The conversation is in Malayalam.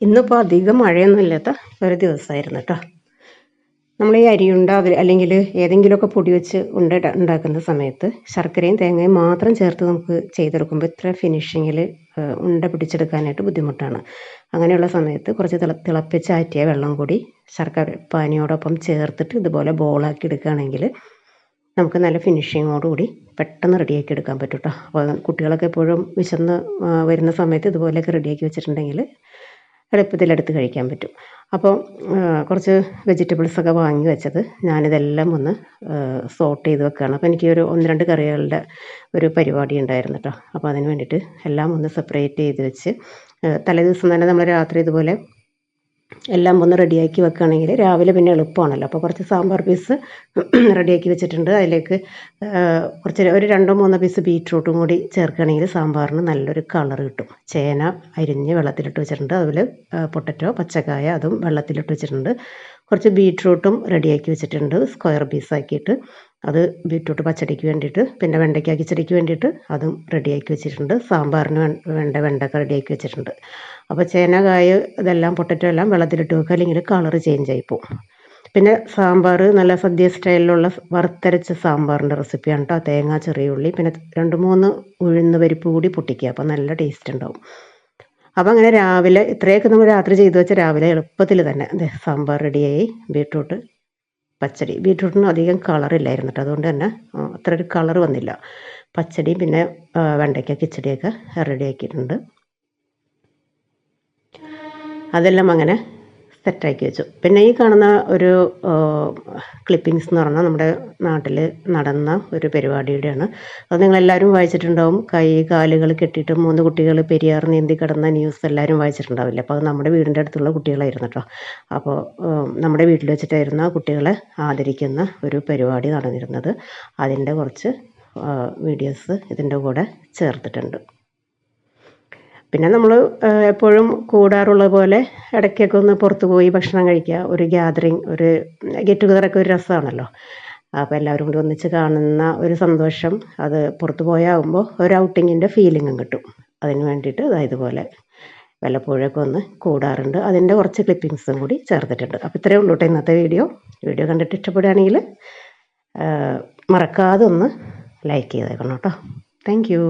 ഇന്നിപ്പോൾ അധികം മഴയൊന്നും ഇല്ലാത്ത ഒരു ദിവസമായിരുന്നു കേട്ടോ. നമ്മൾ ഈ അരിയുണ്ട അല്ലെങ്കിൽ ഏതെങ്കിലുമൊക്കെ പൊടി വെച്ച് ഉണ്ടാക്കുന്ന സമയത്ത് ശർക്കരയും തേങ്ങയും മാത്രം ചേർത്ത് നമുക്ക് ചെയ്തെടുക്കുമ്പോൾ ഇത്ര ഫിനിഷിങ്ങിൽ ഉണ്ട പിടിച്ചെടുക്കാനായിട്ട് ബുദ്ധിമുട്ടാണ്. അങ്ങനെയുള്ള സമയത്ത് കുറച്ച് തിളപ്പിച്ചാറ്റിയ വെള്ളം കൂടി ശർക്കര പാനിയോടൊപ്പം ചേർത്തിട്ട് ഇതുപോലെ ബോളാക്കി എടുക്കുകയാണെങ്കിൽ നമുക്ക് നല്ല ഫിനിഷിങ്ങോടുകൂടി പെട്ടെന്ന് റെഡിയാക്കി എടുക്കാൻ പറ്റും കേട്ടോ. അപ്പോൾ കുട്ടികളൊക്കെ എപ്പോഴും വിശന്ന് വരുന്ന സമയത്ത് ഇതുപോലെയൊക്കെ റെഡിയാക്കി വെച്ചിട്ടുണ്ടെങ്കിൽ എളുപ്പത്തിലെടുത്ത് കഴിക്കാൻ പറ്റും. അപ്പോൾ കുറച്ച് വെജിറ്റബിൾസൊക്കെ വാങ്ങി വെച്ചത് ഞാനിതെല്ലാം ഒന്ന് സോട്ട് ചെയ്ത് വെക്കുകയാണ്. അപ്പോൾ എനിക്ക് ഒരു 1-2 കറികളുടെ ഒരു പരിപാടി ഉണ്ടായിരുന്നു കേട്ടോ. അപ്പോൾ അതിന് വേണ്ടിയിട്ട് എല്ലാം ഒന്ന് സെപ്പറേറ്റ് ചെയ്ത് വെച്ച് തലേദിവസം തന്നെ നമ്മൾ രാത്രി ഇതുപോലെ എല്ലാം ഒന്ന് റെഡിയാക്കി വെക്കുകയാണെങ്കിൽ രാവിലെ പിന്നെ എളുപ്പമാണല്ലോ. അപ്പോൾ കുറച്ച് സാമ്പാർ പീസ് റെഡിയാക്കി വെച്ചിട്ടുണ്ട്. അതിലേക്ക് കുറച്ച് ഒരു 2-3 പീസ് ബീറ്റ്റൂട്ടും കൂടി ചേർക്കുകയാണെങ്കിൽ സാമ്പാറിന് നല്ലൊരു കളർ കിട്ടും. ചേന അരിഞ്ഞ് വെള്ളത്തിലിട്ട് വെച്ചിട്ടുണ്ട്. അതുപോലെ പൊട്ടറ്റോ പച്ചക്കായ അതും വെള്ളത്തിലിട്ട് വെച്ചിട്ടുണ്ട്. കുറച്ച് ബീറ്റ്റൂട്ടും റെഡിയാക്കി വെച്ചിട്ടുണ്ട് സ്ക്വയർ പീസാക്കിയിട്ട്. അത് ബീറ്റ്റൂട്ട് പച്ചടിക്ക് വേണ്ടിയിട്ട്, പിന്നെ വെണ്ടയ്ക്ക കിച്ചടിക്ക് വേണ്ടിയിട്ട് അതും റെഡിയാക്കി വെച്ചിട്ടുണ്ട്. സാമ്പാറിന് വെണ്ടക്ക റെഡിയാക്കി വെച്ചിട്ടുണ്ട്. അപ്പോൾ ചേന കായ ഇതെല്ലാം പൊട്ടറ്റോ എല്ലാം വെള്ളത്തിലിട്ട് വെക്കുക, അല്ലെങ്കിൽ കളറ് ചേഞ്ച് ആയിപ്പോവും. പിന്നെ സാമ്പാർ നല്ല സദ്യ സ്റ്റൈലിലുള്ള വറുത്തരച്ച സാമ്പാറിൻ്റെ റെസിപ്പിയാണ് കേട്ടോ. തേങ്ങ, ചെറിയ ഉള്ളി, പിന്നെ 2-3 ഉഴുന്ന് പരിപ്പ് കൂടി പൊട്ടിക്കുക. അപ്പോൾ നല്ല ടേസ്റ്റ് ഉണ്ടാവും. അപ്പോൾ അങ്ങനെ രാവിലെ ഇത്രയൊക്കെ നമ്മൾ രാത്രി ചെയ്തു വെച്ചാൽ രാവിലെ എളുപ്പത്തിൽ തന്നെ സാമ്പാർ റെഡിയായി. ബീട്രൂട്ട് പച്ചടി, ബീട്രൂട്ടിന് അധികം കളറില്ലായിരുന്നു കേട്ടോ, അതുകൊണ്ട് തന്നെ അത്ര ഒരു കളർ വന്നില്ല. പച്ചടി പിന്നെ വെണ്ടയ്ക്ക കിച്ചടിയൊക്കെ റെഡിയാക്കിയിട്ടുണ്ട്. അതെല്ലാം അങ്ങനെ സെറ്റാക്കി വെച്ചു. പിന്നെ ഈ കാണുന്ന ഒരു ക്ലിപ്പിങ്സ് എന്ന് പറഞ്ഞാൽ നമ്മുടെ നാട്ടിൽ നടന്ന ഒരു പരിപാടിയുടെയാണ്. അത് നിങ്ങളെല്ലാവരും വായിച്ചിട്ടുണ്ടാവും. കൈ കാലുകൾ കെട്ടിയിട്ട് 3 കുട്ടികൾ പെരിയാർ നീന്തി കിടന്ന ന്യൂസ് എല്ലാവരും വായിച്ചിട്ടുണ്ടാവില്ല. അപ്പോൾ അത് നമ്മുടെ വീടിൻ്റെ അടുത്തുള്ള കുട്ടികളായിരുന്നു കേട്ടോ. അപ്പോൾ നമ്മുടെ വീട്ടിൽ വെച്ചിട്ടായിരുന്നു ആ കുട്ടികളെ ആദരിക്കുന്ന ഒരു പരിപാടി നടന്നിരുന്നത്. അതിൻ്റെ കുറച്ച് വീഡിയോസ് ഇതിൻ്റെ കൂടെ ചേർത്തിട്ടുണ്ട്. പിന്നെ നമ്മൾ എപ്പോഴും കൂടാറുള്ള പോലെ ഇടയ്ക്കൊക്കെ ഒന്ന് പുറത്ത് പോയി ഭക്ഷണം കഴിക്കുക, ഒരു ഗ്യാതറിങ്, ഒരു ഗെറ്റ് ടുഗദറൊക്കെ ഒരു രസമാണല്ലോ. അപ്പോൾ എല്ലാവരും കൂടി ഒന്നിച്ച് കാണുന്ന ഒരു സന്തോഷം അത് പുറത്ത് പോയാകുമ്പോൾ ഒരു ഔട്ടിങ്ങിൻ്റെ ഫീലിങ്ങും കിട്ടും. അതിന് വേണ്ടിയിട്ട് ഇതുപോലെ വല്ലപ്പോഴൊക്കെ ഒന്ന് കൂടാറുണ്ട്. അതിൻ്റെ കുറച്ച് ക്ലിപ്പിങ്സും കൂടി ചേർത്തിട്ടുണ്ട്. അപ്പോൾ ഇത്രയേ ഉള്ളൂ കേട്ടോ ഇന്നത്തെ വീഡിയോ കണ്ടിട്ട് ഇഷ്ടപ്പെടുകയാണെങ്കിൽ മറക്കാതെ ഒന്ന് ലൈക്ക് ചെയ്തേക്കണം കേട്ടോ. Thank you.